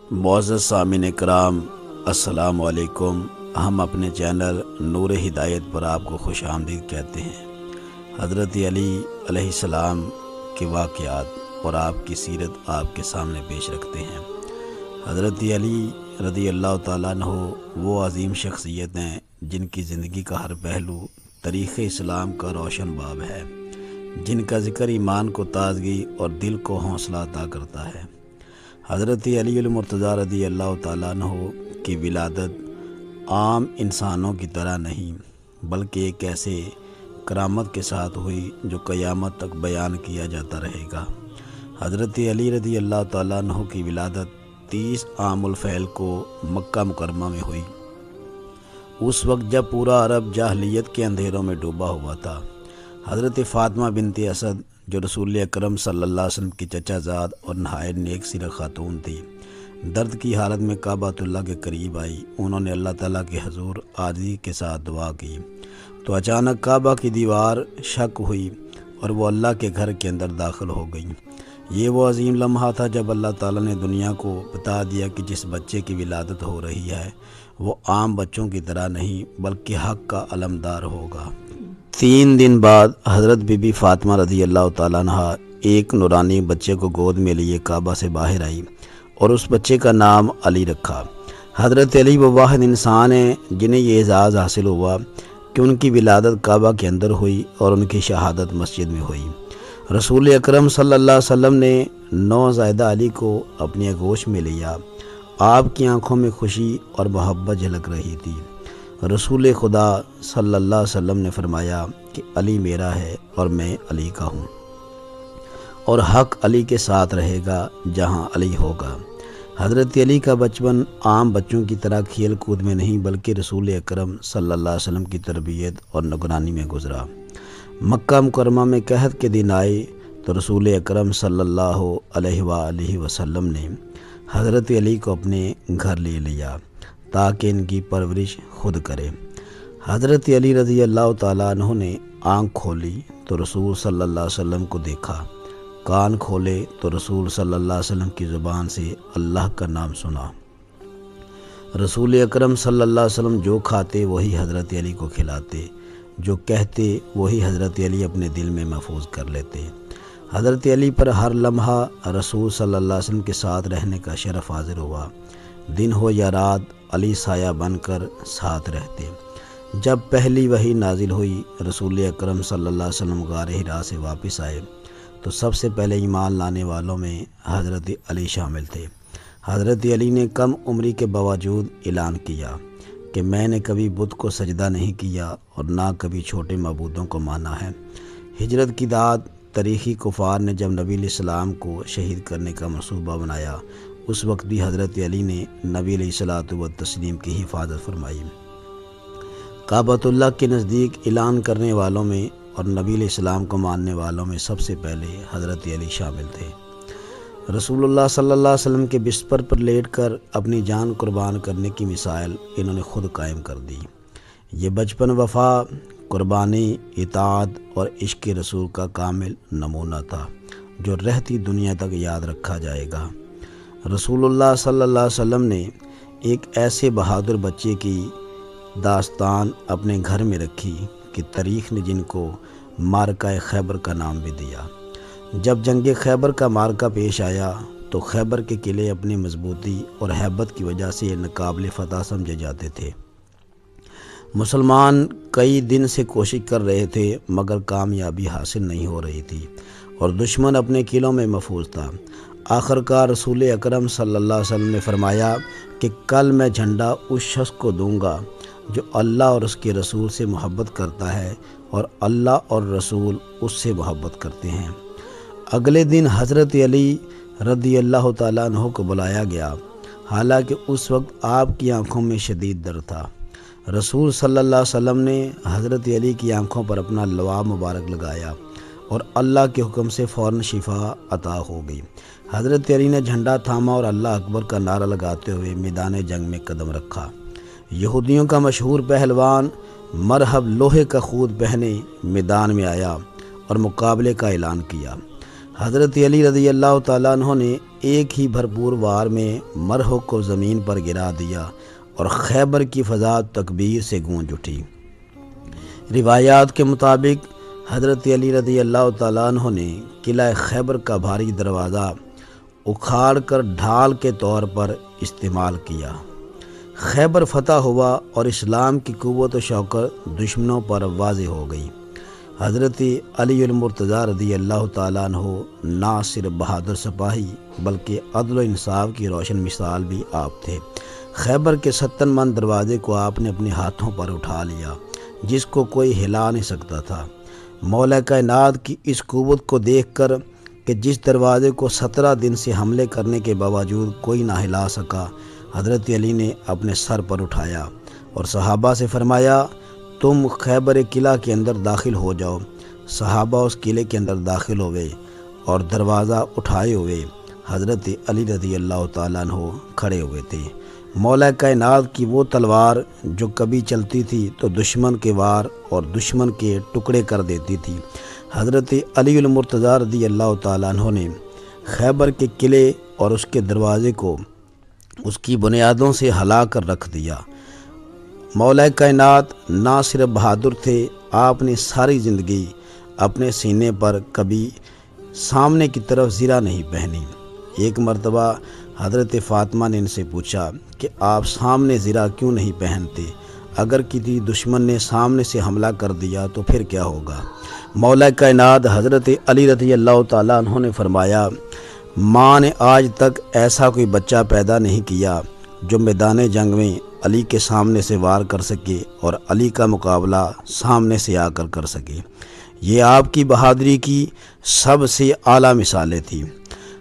معزز سامعین کرام، السلام علیکم۔ ہم اپنے چینل نور ہدایت پر آپ کو خوش آمدید کہتے ہیں۔ حضرت علی علیہ السلام کے واقعات اور آپ کی سیرت آپ کے سامنے پیش رکھتے ہیں۔ حضرت علی رضی اللہ تعالیٰ عنہ وہ عظیم شخصیت ہیں جن کی زندگی کا ہر پہلو تاریخ اسلام کا روشن باب ہے، جن کا ذکر ایمان کو تازگی اور دل کو حوصلہ عطا کرتا ہے۔ حضرت علی المرتضیٰ رضی اللہ تعالیٰ عنہ کی ولادت عام انسانوں کی طرح نہیں بلکہ ایک ایسے کرامت کے ساتھ ہوئی جو قیامت تک بیان کیا جاتا رہے گا۔ حضرت علی رضی اللہ تعالیٰ عنہ کی ولادت 30 عام الفیل کو مکہ مکرمہ میں ہوئی، اس وقت جب پورا عرب جاہلیت کے اندھیروں میں ڈوبا ہوا تھا۔ حضرت فاطمہ بنت اسد جو رسول اکرم صلی اللہ علیہ وسلم کی چچا زاد اور نہایت نیک سیرت خاتون تھی، درد کی حالت میں کعبۃ اللہ کے قریب آئی۔ انہوں نے اللہ تعالیٰ کے حضور عاجزی کے ساتھ دعا کی تو اچانک کعبہ کی دیوار شق ہوئی اور وہ اللہ کے گھر کے اندر داخل ہو گئی۔ یہ وہ عظیم لمحہ تھا جب اللہ تعالیٰ نے دنیا کو بتا دیا کہ جس بچے کی ولادت ہو رہی ہے وہ عام بچوں کی طرح نہیں بلکہ حق کا علمدار ہوگا۔ 3 دن بعد حضرت بی بی فاطمہ رضی اللہ تعالیٰ عنہ ایک نورانی بچے کو گود میں لیے کعبہ سے باہر آئی اور اس بچے کا نام علی رکھا۔ حضرت علی وہ واحد انسان ہیں جنہیں یہ اعزاز حاصل ہوا کہ ان کی ولادت کعبہ کے اندر ہوئی اور ان کی شہادت مسجد میں ہوئی۔ رسول اکرم صلی اللہ علیہ وسلم نے نوزائیدہ علی کو اپنی آغوش میں لیا۔ آپ کی آنکھوں میں خوشی اور محبت جھلک رہی تھی۔ رسول خدا صلی اللہ علیہ وسلم نے فرمایا کہ علی میرا ہے اور میں علی کا ہوں، اور حق علی کے ساتھ رہے گا جہاں علی ہوگا۔ حضرت علی کا بچپن عام بچوں کی طرح کھیل کود میں نہیں بلکہ رسول اکرم صلی اللہ علیہ وسلم کی تربیت اور نگرانی میں گزرا۔ مکہ مکرمہ میں قحط کے دن آئے تو رسول اکرم صلی اللہ علیہ وآلہ وسلم نے حضرت علی کو اپنے گھر لے لیا تاکہ ان کی پرورش خود کرے۔ حضرت علی رضی اللہ تعالیٰ عنہ نے آنکھ کھولی تو رسول صلی اللہ علیہ وسلم کو دیکھا، کان کھولے تو رسول صلی اللہ علیہ وسلم کی زبان سے اللہ کا نام سنا۔ رسول اکرم صلی اللہ علیہ وسلم جو کھاتے وہی حضرت علی کو کھلاتے، جو کہتے وہی حضرت علی اپنے دل میں محفوظ کر لیتے۔ حضرت علی پر ہر لمحہ رسول صلی اللہ علیہ وسلم کے ساتھ رہنے کا شرف حاضر ہوا۔ دن ہو یا رات علی سایہ بن کر ساتھ رہتے۔ جب پہلی وحی نازل ہوئی، رسول اکرم صلی اللہ علیہ وسلم غار حرا سے واپس آئے تو سب سے پہلے ایمان لانے والوں میں حضرت علی شامل تھے۔ حضرت علی نے کم عمری کے باوجود اعلان کیا کہ میں نے کبھی بت کو سجدہ نہیں کیا اور نہ کبھی چھوٹے معبودوں کو مانا ہے۔ ہجرت کی دعوت تاریخی کفار نے جب نبی علیہ السلام کو شہید کرنے کا منصوبہ بنایا، اس وقت بھی حضرت علی نے نبی علیہ الصلوۃ والتسلیم کی حفاظت فرمائی۔ کعبۃ اللہ کے نزدیک اعلان کرنے والوں میں اور نبی علیہ السلام کو ماننے والوں میں سب سے پہلے حضرت علی شامل تھے۔ رسول اللہ صلی اللہ علیہ وسلم کے بستر پر لیٹ کر اپنی جان قربان کرنے کی مثال انہوں نے خود قائم کر دی۔ یہ بچپن وفا، قربانی، اطاعت اور عشق رسول کا کامل نمونہ تھا جو رہتی دنیا تک یاد رکھا جائے گا۔ رسول اللہ صلی اللہ علیہ وسلم نے ایک ایسے بہادر بچے کی داستان اپنے گھر میں رکھی کہ تاریخ نے جن کو معرکہ خیبر کا نام بھی دیا۔ جب جنگ خیبر کا معرکہ پیش آیا تو خیبر کے قلعے اپنی مضبوطی اور ہیبت کی وجہ سے ناقابل فتح سمجھے جاتے تھے۔ مسلمان کئی دن سے کوشش کر رہے تھے مگر کامیابی حاصل نہیں ہو رہی تھی اور دشمن اپنے قلعوں میں محفوظ تھا۔ آخرکار رسول اکرم صلی اللہ علیہ وسلم نے فرمایا کہ کل میں جھنڈا اس شخص کو دوں گا جو اللہ اور اس کے رسول سے محبت کرتا ہے اور اللہ اور رسول اس سے محبت کرتے ہیں۔ اگلے دن حضرت علی رضی اللہ تعالیٰ عنہ کو بلایا گیا، حالانکہ اس وقت آپ کی آنکھوں میں شدید درد تھا۔ رسول صلی اللہ علیہ وسلم نے حضرت علی کی آنکھوں پر اپنا لعاب مبارک لگایا اور اللہ کے حکم سے فوراً شفا عطا ہو گئی۔ حضرت علی نے جھنڈا تھاما اور اللہ اکبر کا نعرہ لگاتے ہوئے میدان جنگ میں قدم رکھا۔ یہودیوں کا مشہور پہلوان مرہب لوہے کا خود پہنے میدان میں آیا اور مقابلے کا اعلان کیا۔ حضرت علی رضی اللہ تعالیٰ عنہ نے ایک ہی بھرپور وار میں مرہو کو زمین پر گرا دیا اور خیبر کی فضا تکبیر سے گونج اٹھی۔ روایات کے مطابق حضرت علی رضی اللہ تعالیٰ عنہ نے قلعہ خیبر کا بھاری دروازہ اکھاڑ کر ڈھال کے طور پر استعمال کیا۔ خیبر فتح ہوا اور اسلام کی قوت و شوکت دشمنوں پر واضح ہو گئی۔ حضرت علی المرتضیٰ رضی اللہ تعالیٰ عنہ نہ صرف بہادر سپاہی بلکہ عدل و انصاف کی روشن مثال بھی آپ تھے۔ خیبر کے 70 مند دروازے کو آپ نے اپنے ہاتھوں پر اٹھا لیا، جس کو کوئی ہلا نہیں سکتا تھا۔ مولا کائنات کی اس قوت کو دیکھ کر کہ جس دروازے کو 17 دن سے حملے کرنے کے باوجود کوئی نہ ہلا سکا، حضرت علی نے اپنے سر پر اٹھایا اور صحابہ سے فرمایا، تم خیبر قلعہ کے اندر داخل ہو جاؤ۔ صحابہ اس قلعے کے اندر داخل ہوئے اور دروازہ اٹھائے ہوئے حضرت علی رضی اللہ تعالیٰ عنہ کھڑے ہوئے تھے۔ مولا کائنات کی وہ تلوار جو کبھی چلتی تھی تو دشمن کے وار اور دشمن کے ٹکڑے کر دیتی تھی، حضرت علی المرتضیٰ رضی اللہ تعالیٰ عنہ نے خیبر کے قلعے اور اس کے دروازے کو اس کی بنیادوں سے ہلا کر رکھ دیا۔ مولا کائنات نہ صرف بہادر تھے، آپ نے ساری زندگی اپنے سینے پر کبھی سامنے کی طرف زرہ نہیں پہنی۔ ایک مرتبہ حضرت فاطمہ نے ان سے پوچھا کہ آپ سامنے زرہ کیوں نہیں پہنتے؟ اگر کسی دشمن نے سامنے سے حملہ کر دیا تو پھر کیا ہوگا؟ مولا کائنات حضرت علی رضی اللہ تعالیٰ عنہ نے فرمایا، ماں نے آج تک ایسا کوئی بچہ پیدا نہیں کیا جو میدان جنگ میں علی کے سامنے سے وار کر سکے اور علی کا مقابلہ سامنے سے آ کر سکے۔ یہ آپ کی بہادری کی سب سے اعلیٰ مثالیں تھیں۔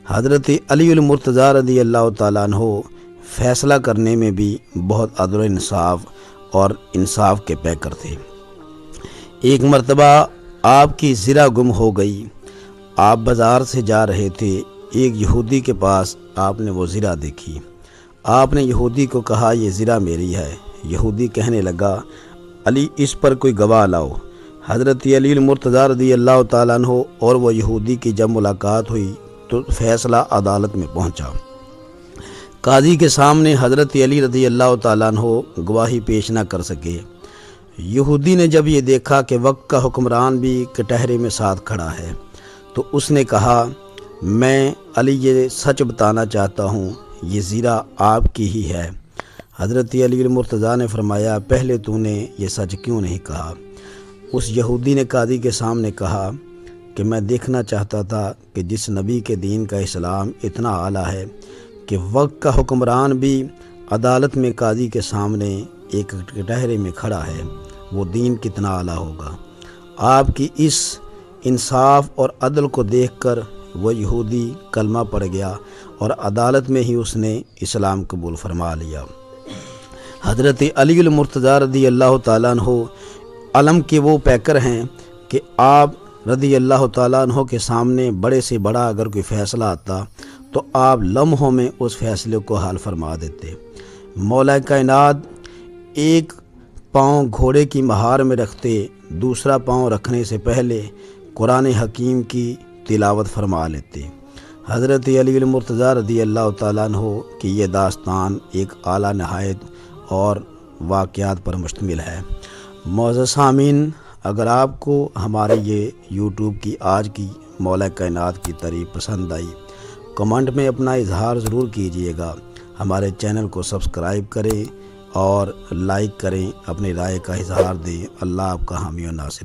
حضرت علی المرتضیٰ رضی اللہ تعالیٰ عنہ فیصلہ کرنے میں بھی بہت عدل و انصاف اور انصاف کے پیکر تھے۔ ایک مرتبہ آپ کی زرہ گم ہو گئی۔ آپ بازار سے جا رہے تھے، ایک یہودی کے پاس آپ نے وہ زرہ دیکھی۔ آپ نے یہودی کو کہا، یہ زرہ میری ہے۔ یہودی کہنے لگا، علی اس پر کوئی گواہ لاؤ۔ حضرت علی المرتضیٰ رضی اللہ تعالیٰ عنہ اور وہ یہودی کی جب ملاقات ہوئی تو فیصلہ عدالت میں پہنچا۔ قاضی کے سامنے حضرت علی رضی اللہ تعالیٰ عنہ گواہی پیش نہ کر سکے۔ یہودی نے جب یہ دیکھا کہ وقت کا حکمران بھی کٹہرے میں ساتھ کھڑا ہے تو اس نے کہا، میں علی یہ سچ بتانا چاہتا ہوں، یہ زرہ آپ کی ہی ہے۔ حضرت علی المرتضیٰ نے فرمایا، پہلے تو نے یہ سچ کیوں نہیں کہا؟ اس یہودی نے قاضی کے سامنے کہا کہ میں دیکھنا چاہتا تھا کہ جس نبی کے دین کا اسلام اتنا اعلیٰ ہے کہ وقت کا حکمران بھی عدالت میں قاضی کے سامنے ایک کٹہرے میں کھڑا ہے، وہ دین کتنا اعلیٰ ہوگا۔ آپ کی اس انصاف اور عدل کو دیکھ کر وہ یہودی کلمہ پڑ گیا اور عدالت میں ہی اس نے اسلام قبول فرما لیا۔ حضرت علی المرتضیٰ رضی اللہ تعالیٰ عنہ علم کے وہ پیکر ہیں کہ آپ رضی اللہ تعالیٰ عنہ کے سامنے بڑے سے بڑا اگر کوئی فیصلہ آتا تو آپ لمحوں میں اس فیصلے کو حل فرما دیتے۔ مولا کائنات ایک پاؤں گھوڑے کی مہار میں رکھتے، دوسرا پاؤں رکھنے سے پہلے قرآن حکیم کی تلاوت فرما لیتے۔ حضرت علی المرتضیٰ رضی اللہ تعالیٰ عنہ کی یہ داستان ایک اعلیٰ نہایت اور واقعات پر مشتمل ہے۔ معزز سامعین، اگر آپ کو ہمارے یہ یوٹیوب کی آج کی مولا کائنات کی تعریف پسند آئی، کمنٹ میں اپنا اظہار ضرور کیجئے گا۔ ہمارے چینل کو سبسکرائب کریں اور لائک کریں، اپنی رائے کا اظہار دیں۔ اللہ آپ کا حامی و ناصر ہو۔